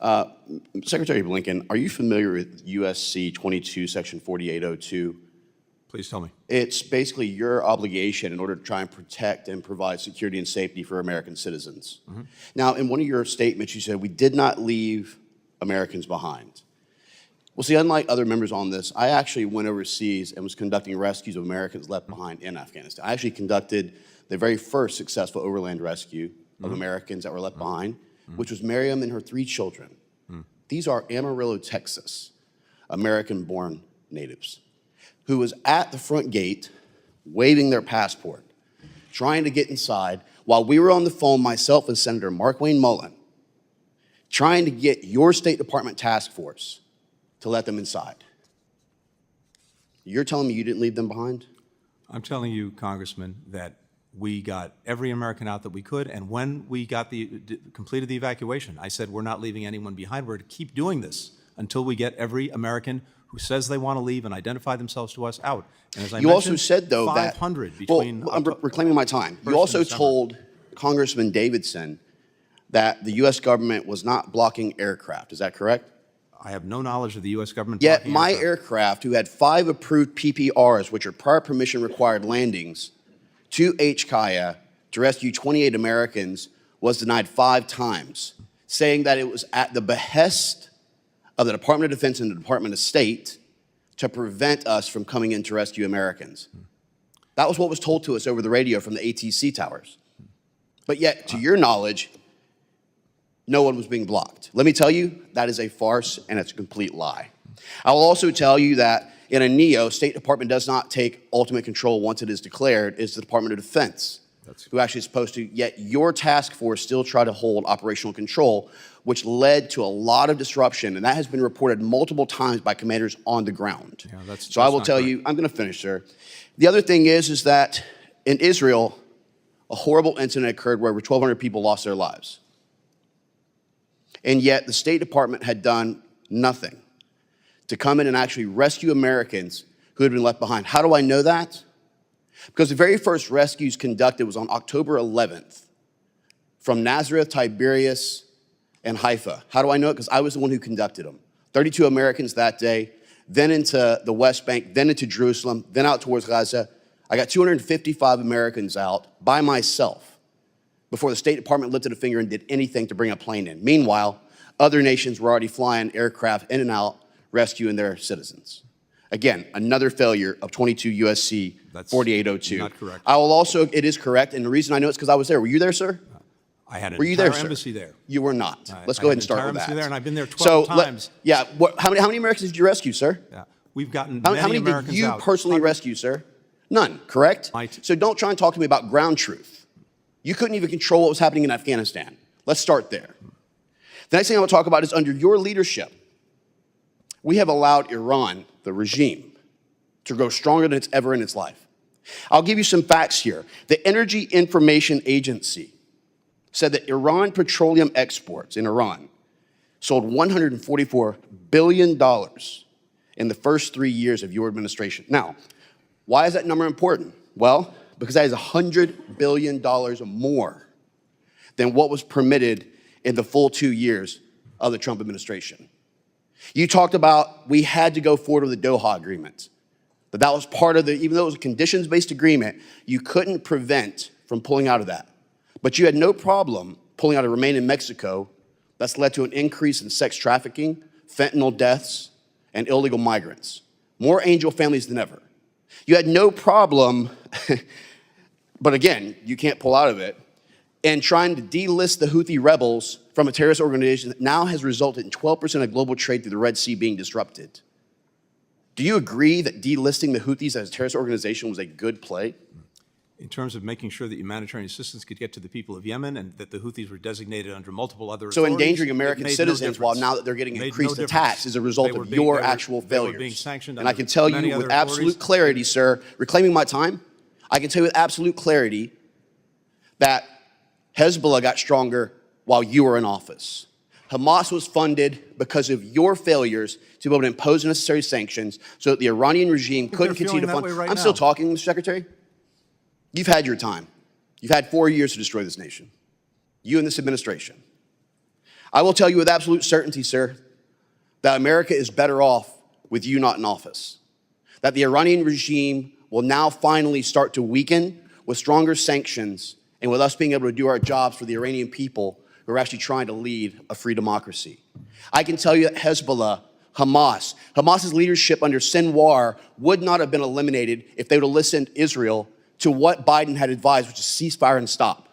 Uh, Secretary Blinken, are you familiar with USC 22, Section 4802? Please tell me. It's basically your obligation in order to try and protect and provide security and safety for American citizens. Mm-hmm. Now, in one of your statements, you said, we did not leave Americans behind. Well, see, unlike other members on this, I actually went overseas and was conducting rescues of Americans left behind in Afghanistan. I actually conducted the very first successful overland rescue of Americans that were left behind, which was Miriam and her 3 children. These are Amarillo, Texas, American-born natives, who was at the front gate waving their passport, trying to get inside, while we were on the phone, myself and Senator Mark Wayne Mullen, trying to get your State Department task force to let them inside. You're telling me you didn't leave them behind? I'm telling you, Congressman, that we got every American out that we could, and when we got completed the evacuation, I said we're not leaving anyone behind. We're to keep doing this until we get every American who says they want to leave and identify themselves to us out. And as I you also said, though, 500 that, between. well, I'm reclaiming my time. You also told Congressman Davidson that the U.S. government was not blocking aircraft. Is that correct? I have no knowledge of the U.S. government. Yet my aircraft, who had 5 approved PPRs, which are prior permission required landings, to HKIA to rescue 28 Americans, was denied 5 times, saying that it was at the behest of the Department of Defense and the Department of State to prevent us from coming in to rescue Americans. That was what was told to us over the radio from the ATC towers. But yet, to your knowledge, no one was being blocked. Let me tell you, that is a farce and it's a complete lie. I will also tell you that in a NEO, State Department does not take ultimate control once it is declared. It's the Department of Defense who actually is supposed to, yet your task force still try to hold operational control, which led to a lot of disruption, and that has been reported multiple times by commanders on the ground. Yeah, so I will tell you, I'm gonna finish, sir. The other thing is that in Israel, a horrible incident occurred where over 1,200 people lost their lives. And yet the State Department had done nothing to come in and actually rescue Americans who had been left behind. How do I know that? Because the very first rescues conducted was on October 11th from Nazareth, Tiberias, and Haifa. How do I know it? Because I was the one who conducted them. 32 Americans that day, then into the West Bank, then into Jerusalem, then out towards Gaza. I got 255 Americans out by myself before the State Department lifted a finger and did anything to bring a plane in. Meanwhile, other nations were already flying aircraft in and out, rescuing their citizens. Again, another failure of 22 USC 4802. Not correct. I will also, it is correct, and the reason I know it's because I was there. Were you there, sir? I had an Were you entire there, embassy there. You were not. Let's go ahead and start with that. There, and I've been there 12 times. How many Americans did you rescue, sir? Yeah. We've gotten how many many Americans did you out. personally rescue, sir? None, correct? So don't try and talk to me about ground truth. You couldn't even control what was happening in Afghanistan. Let's start there. The next thing I want to talk about is under your leadership, we have allowed Iran, the regime, to grow stronger than it's ever in its life. I'll give you some facts here. The Energy Information Agency said that Iran petroleum exports in Iran sold $144 billion in the first 3 years of your administration. Now, why is that number important? Well, because that is $100 billion more than what was permitted in the full 2 years of the Trump administration. You talked about we had to go forward with the Doha Agreement, that was part of the, even though it was a conditions-based agreement, you couldn't prevent from pulling out of that. But you had no problem pulling out of Remain in Mexico. That's led to an increase in sex trafficking, fentanyl deaths, and illegal migrants. More angel families than ever. You had no problem, but again, you can't pull out of it, and trying to delist the Houthi rebels from a terrorist organization that now has resulted in 12% of global trade through the Red Sea being disrupted. Do you agree that delisting the Houthis as a terrorist organization was a good play? In terms of making sure that humanitarian assistance could get to the people of Yemen and that the Houthis were designated under multiple other authorities. So endangering American citizens while now that they're getting increased attacks as a result of your actual failures. And I can tell you with absolute clarity, sir, reclaiming my time, I can tell you with absolute clarity that Hezbollah got stronger while you were in office. Hamas was funded because of your failures to be able to impose necessary sanctions so that the Iranian regime couldn't continue to fund. I'm still talking, Mr. Secretary. You've had your time. You've had 4 years to destroy this nation. You and this administration. I will tell you with absolute certainty, sir, that America is better off with you not in office. That the Iranian regime will now finally start to weaken with stronger sanctions and with us being able to do our jobs for the Iranian people who are actually trying to lead a free democracy. I can tell you that Hezbollah, Hamas's leadership under Sinwar would not have been eliminated if they would have listened Israel to what Biden had advised, which is ceasefire and stop.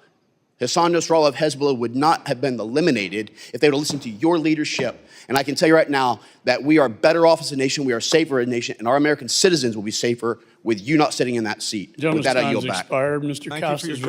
Hassan Nasrallah of Hezbollah would not have been eliminated if they would have listened to your leadership. And I can tell you right now that we are better off as a nation, we are safer as a nation, and our American citizens will be safer with you not sitting in that seat. With that, I yield back. Expired. Mr. Thank you for your Costa's